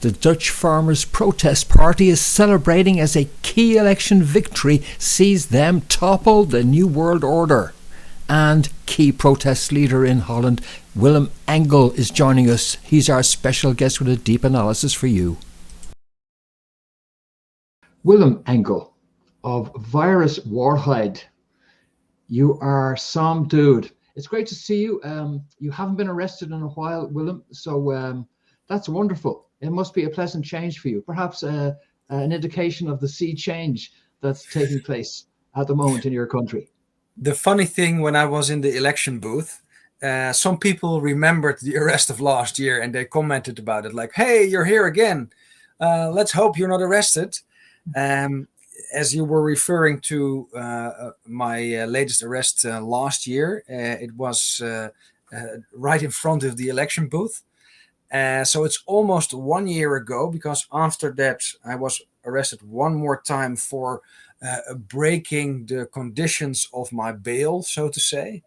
The Dutch Farmers' Protest Party is celebrating as a key election victory sees them topple the New World Order. And key protest leader in Holland, Willem Engel, is joining us. He's our special guest with a deep analysis for you. Willem Engel of Virus Warhead. You are some dude. It's great to see you. You haven't been arrested in a while, Willem, so that's wonderful. It must be a pleasant change for you. Perhaps an indication of the sea change that's taking place at the moment in your country. The funny thing, when I was in the election booth, some people remembered the arrest of last year and they commented about it like, hey, you're here again. Let's hope you're not arrested. As you were referring to my latest arrest last year, it was right in front of the election booth. So it's almost 1 year ago, because after that I was arrested one more time for breaking the conditions of my bail, so to say,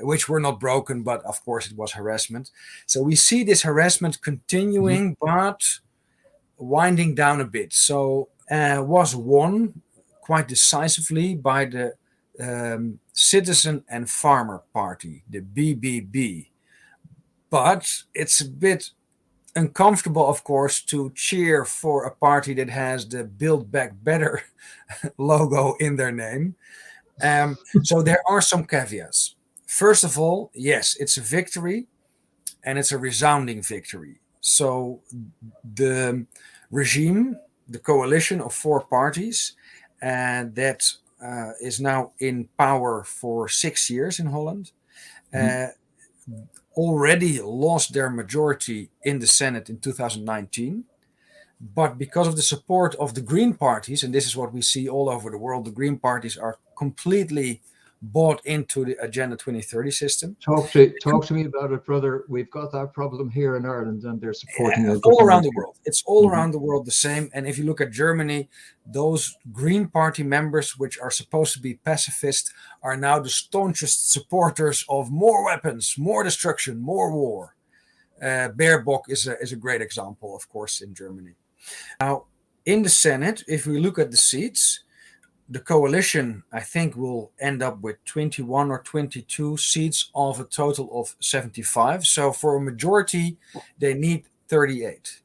which were not broken, but of course it was harassment. So we see this harassment continuing, but winding down a bit. So was won quite decisively by the Citizen and Farmer Party, the BBB. But it's a bit uncomfortable, of course, to cheer for a party that has the Build Back Better logo in their name. So there are some caveats. First of all, yes, it's a victory, and it's a resounding victory. So the regime, the coalition of four parties, that is now in power for 6 years in Holland, already lost their majority in the Senate in 2019. But because of the support of the Green parties, and this is what we see all over the world, the Green parties are completely bought into the Agenda 2030 system. Talk to me about it, brother. We've got that problem here in Ireland, and they're supporting it all around the world. It's all around the world the same. And if you look at Germany, those Green Party members, which are supposed to be pacifist, are now the staunchest supporters of more weapons, more destruction, more war. Baerbock is a great example, of course, in Germany. Now, in the Senate, if we look at the seats, the coalition, I think, will end up with 21 or 22 seats of a total of 75. So for a majority, they need 38.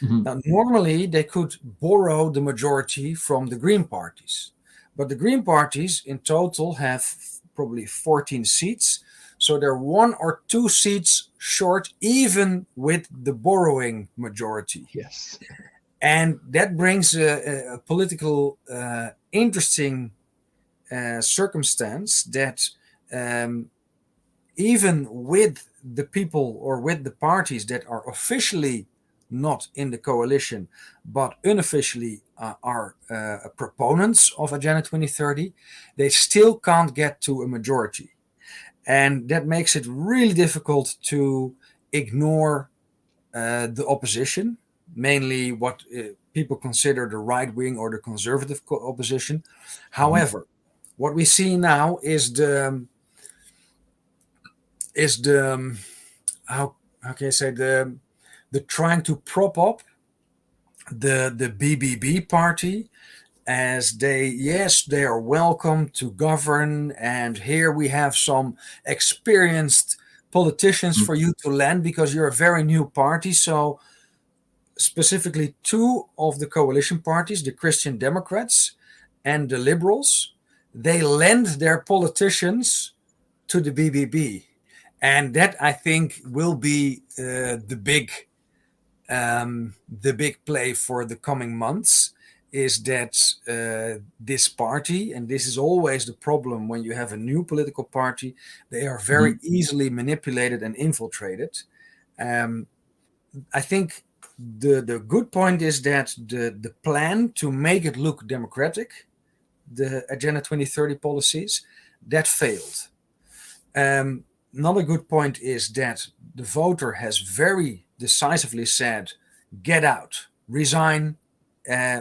Now, normally, they could borrow the majority from the Green parties. But the Green parties in total have probably 14 seats. So they're 1 or 2 seats short, even with the borrowing majority. Yes. And that brings a political interesting circumstance that even with the people or with the parties that are officially not in the coalition, but unofficially are proponents of Agenda 2030, they still can't get to a majority. And that makes it really difficult to ignore the opposition, mainly what people consider the right wing or the conservative opposition. However, what we see now is the how can I say, the trying to prop up the BBB party, as they are welcome to govern, and here we have some experienced politicians for you to lend because you're a very new party. So specifically 2 of the coalition parties, the Christian Democrats and the Liberals, they lend their politicians to the BBB. And that, I think, will be the big play for the coming months, is that this party, and this is always the problem when you have a new political party, they are very easily manipulated and infiltrated. I think the good point is that the plan to make it look democratic, the Agenda 2030 policies, that failed. Another good point is that the voter has very decisively said, get out, resign,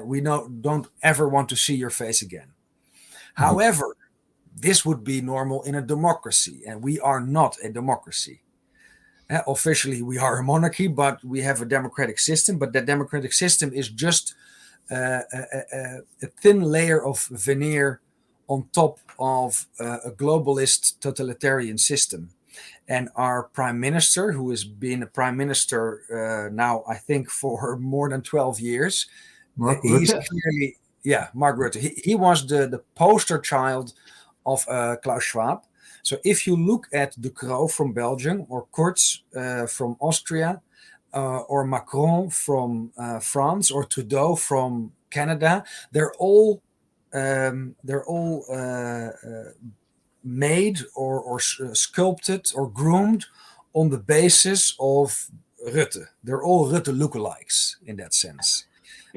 we don't ever want to see your face again. However, this would be normal in a democracy, and we are not a democracy. Officially, we are a monarchy, but we have a democratic system. But that democratic system is just a thin layer of veneer on top of a globalist totalitarian system. And our prime minister, who has been a prime minister now, I think, for more than 12 years, Mark he's Rutte. clearly, yeah, Mark Rutte. He was the poster child of Klaus Schwab. So if you look at De Croo from Belgium, or Kurz from Austria, or Macron from France, or Trudeau from Canada, they're all made or sculpted or groomed on the basis of Rutte. They're all Rutte lookalikes in that sense.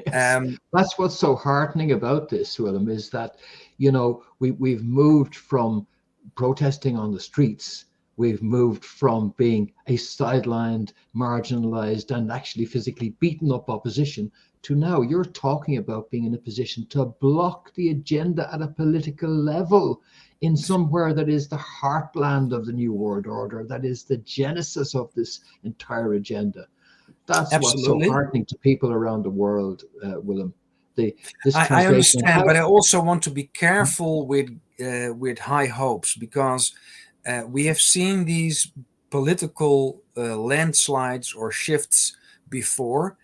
Yes. That's what's so heartening about this, Willem, is that, you know, we've moved from protesting on the streets. We've moved from being a sidelined, marginalized, and actually physically beaten up opposition to now you're talking about being in a position to block the agenda at a political level in somewhere that is the heartland of the New World Order, that is the genesis of this entire agenda. That's what's so Absolutely. heartening to people around the world, Willem. This I translation. understand, but I also want to be careful with high hopes, because we have seen these political landslides or shifts before,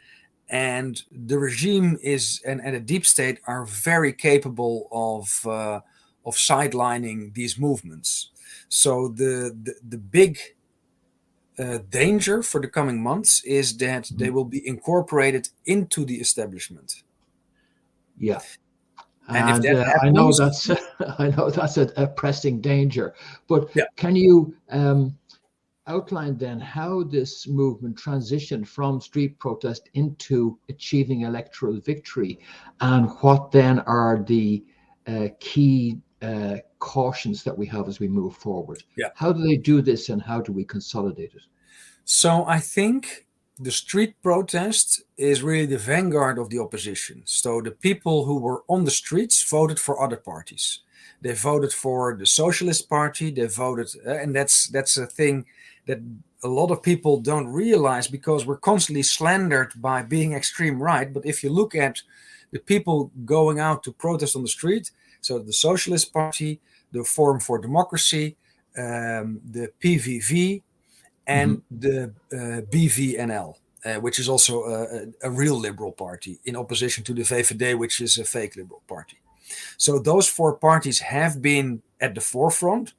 and the regime and the deep state are very capable of sidelining these movements. So the big danger for the coming months is that they will be incorporated into the establishment. Yeah. And if And that I know happens, that's I know that's a pressing danger. But yeah. can you outline then how this movement transitioned from street protest into achieving electoral victory, and what then are the key cautions that we have as we move forward? Yeah. How do they do this, and how do we consolidate it? So I think the street protest is really the vanguard of the opposition. So the people who were on the streets voted for other parties. They voted for the Socialist Party. They voted, and that's a thing that a lot of people don't realize, because we're constantly slandered by being extreme right. But if you look at the people going out to protest on the street, so the Socialist Party, the Forum for Democracy, the PVV, and the BVNL, which is also a real liberal party, in opposition to the VVD, which is a fake liberal party. So those four parties have been at the forefront.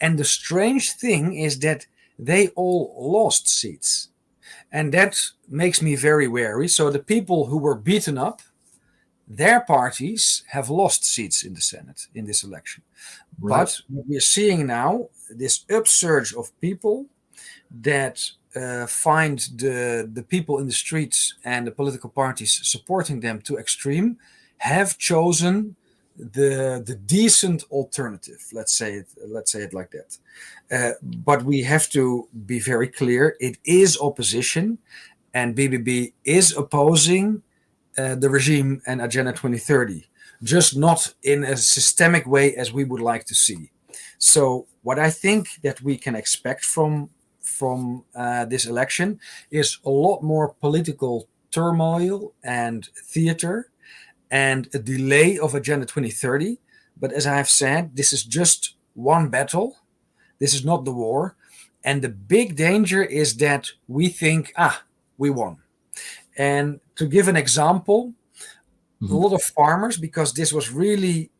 And the strange thing is that they all lost seats. And that makes me very wary. So the people who were beaten up, their parties have lost seats in the Senate in this election. Right. But what we're seeing now, this upsurge of people that find the people in the streets and the political parties supporting them too extreme, have chosen the decent alternative. Let's say it like that. But we have to be very clear: it is opposition, and BBB is opposing the regime and Agenda 2030, just not in a systemic way as we would like to see. So what I think that we can expect from this election is a lot more political turmoil and theater, and a delay of Agenda 2030. But as I have said, this is just one battle. This is not the war. And the big danger is that we think, we won. And to give an example, a lot of farmers, because this was really,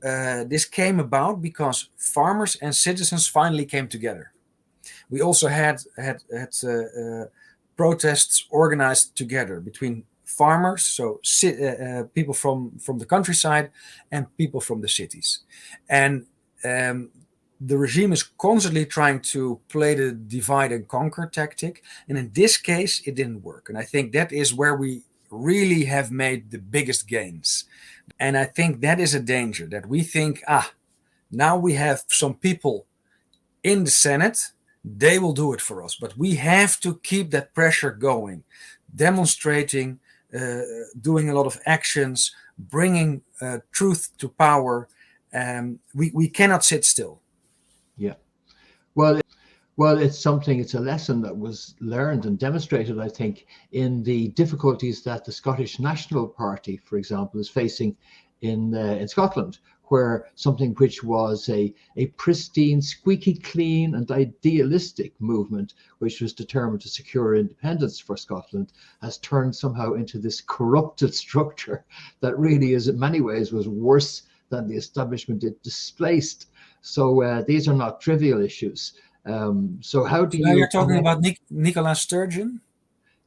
this came about because farmers and citizens finally came together. We also had protests organized together between farmers, so people from the countryside, and people from the cities. And the regime is constantly trying to play the divide and conquer tactic. And in this case, it didn't work. And I think that is where we really have made the biggest gains. And I think that is a danger, that we think, now we have some people in the Senate, they will do it for us. But we have to keep that pressure going, demonstrating, doing a lot of actions, bringing truth to power. We cannot sit still. Yeah. Well, Well, it's a lesson that was learned and demonstrated, I think, in the difficulties that the Scottish National Party, for example, is facing in Scotland, where something which was a pristine, squeaky clean, and idealistic movement, which was determined to secure independence for Scotland, has turned somehow into this corrupted structure that really is, in many ways, was worse than the establishment it displaced. So these are not trivial issues. So how do So now you're you talking connect? about Nicola Sturgeon?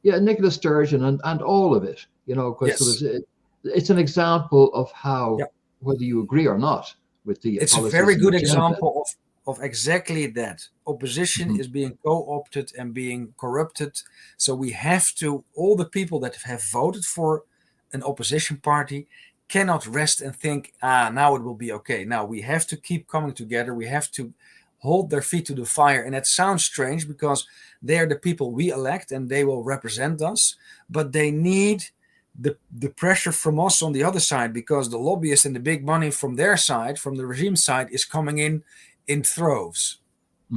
Yeah, Nicola Sturgeon and all of it, because Yes. it's an example of how, Yeah. whether you agree or not with the It's a policies very and good agenda. example of exactly that. Opposition Mhm. is being co-opted and being corrupted. So we have to, all the people that have voted for an opposition party cannot rest and think, now it will be okay. Now we have to keep coming together. We have to hold their feet to the fire. And that sounds strange because they are the people we elect and they will represent us, but they need the pressure from us on the other side, because the lobbyists and the big money from their side, from the regime side, is coming in droves.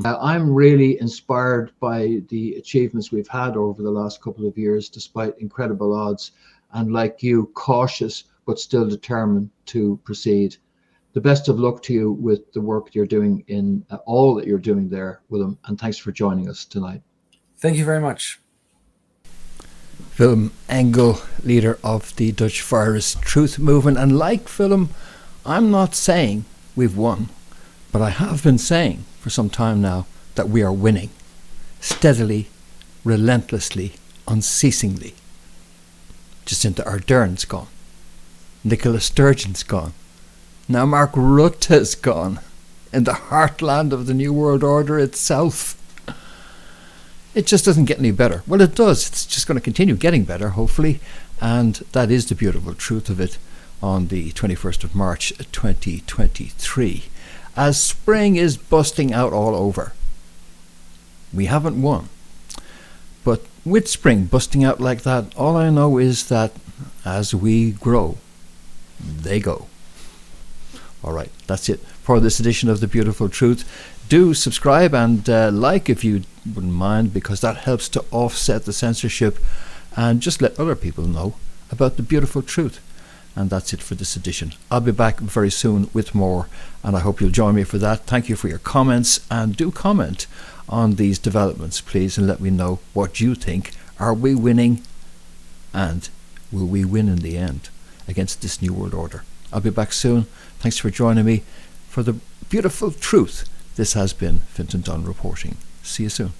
I'm really inspired by the achievements we've had over the last couple of years, despite incredible odds, and like you, cautious but still determined to proceed. The best of luck to you with the work you're doing in all that you're doing there, Willem, and thanks for joining us tonight. Thank you very much. Willem Engel, leader of the Dutch Virus Truth Movement. And like Willem, I'm not saying we've won, but I have been saying for some time now that we are winning. Steadily, relentlessly, unceasingly. Jacinta Ardern's gone. Nicola Sturgeon's gone. Now Mark Rutte's gone. In the heartland of the New World Order itself. It just doesn't get any better. Well, it does. It's just going to continue getting better, hopefully. And that is the beautiful truth of it on the 21st of March 2023. As spring is busting out all over. We haven't won. But with spring busting out like that, all I know is that as we grow, they go. All right, that's it for this edition of The Beautiful Truth. Do subscribe and like if you wouldn't mind, because that helps to offset the censorship and just let other people know about the beautiful truth. And that's it for this edition. I'll be back very soon with more, and I hope you'll join me for that. Thank you for your comments, and do comment on these developments, please, and let me know what you think. Are we winning? And will we win in the end against this New World Order? I'll be back soon. Thanks for joining me for The Beautiful Truth. This has been Fintan Dunn reporting. See you soon.